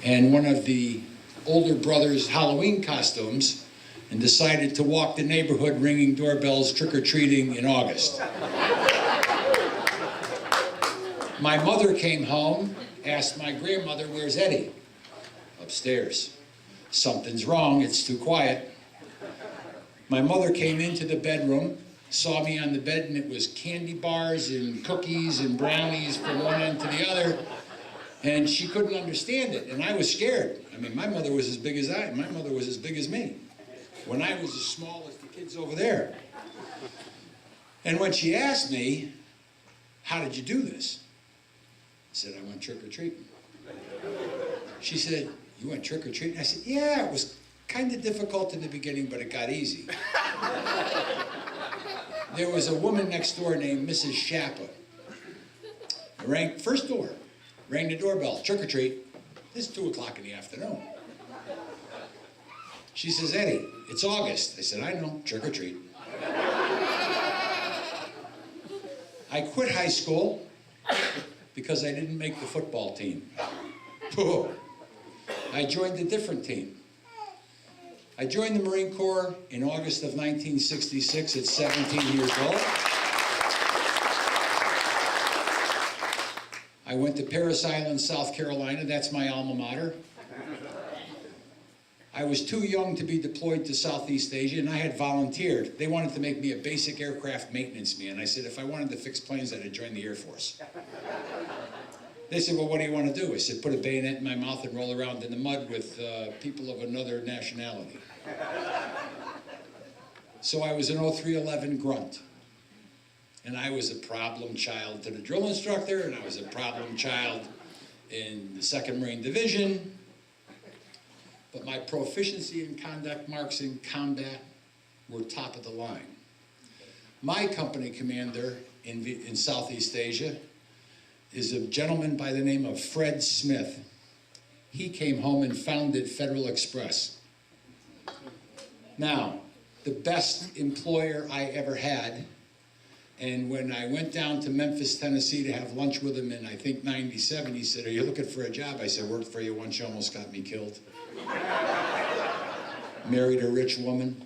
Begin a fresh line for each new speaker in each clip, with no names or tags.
and one of the older brother's Halloween costumes and decided to walk the neighborhood ringing doorbells trick-or-treating in August. My mother came home, asked my grandmother, "Where's Eddie?" "Upstairs." "Something's wrong, it's too quiet." My mother came into the bedroom, saw me on the bed, and it was candy bars and cookies and brownies from one end to the other, and she couldn't understand it, and I was scared. I mean, my mother was as big as my mother was as big as me, when I was as small as the kids over there. And when she asked me, "How did you do this?" I said, "I went trick-or-treating." She said, "You went trick-or-treating?" I said, "Yeah, it was kind of difficult in the beginning, but it got easy." There was a woman next door named Mrs. Shappa. I rang, first door, rang the doorbell, trick-or-treat. It's 2 o'clock in the afternoon. She says, "Eddie, it's August." I said, "I know, trick-or-treat." I quit high school because I didn't make the football team. I joined a different team. I joined the Marine Corps in August of 1966 at 17 years old. I went to Parris Island, South Carolina. That's my alma mater. I was too young to be deployed to Southeast Asia, and I had volunteered. They wanted to make me a basic aircraft maintenance man. I said if I wanted to fix planes, I'd join the Air Force. They said, "Well, what do you want to do?" I said, "Put a bayonet in my mouth and roll around in the mud with people of another nationality." So I was an 0311 grunt. And I was a problem child to the drill instructor, and I was a problem child in the 2nd Marine Division. But my proficiency and conduct marks in combat were top of the line. My company commander in Southeast Asia is a gentleman by the name of Fred Smith. He came home and founded Federal Express. Now, the best employer I ever had, and when I went down to Memphis, Tennessee to have lunch with him in, I think, 97, he said, "Are you looking for a job?" I said, "Worked for you once, you almost got me killed." Married a rich woman,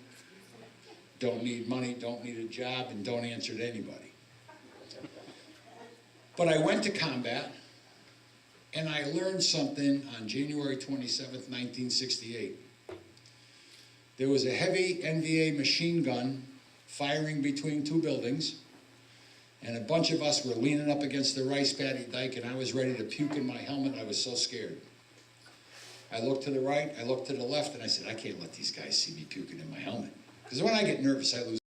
don't need money, don't need a job, and don't answer to anybody. But I went to combat, and I learned something on January 27th, 1968. There was a heavy NVA machine gun firing between 2 buildings, and a bunch of us were leaning up against the rice paddy dike, and I was ready to puke in my helmet. I was so scared. I looked to the right, I looked to the left, and I said, I can't let these guys see me puking in my helmet. Because when I get nervous, I lose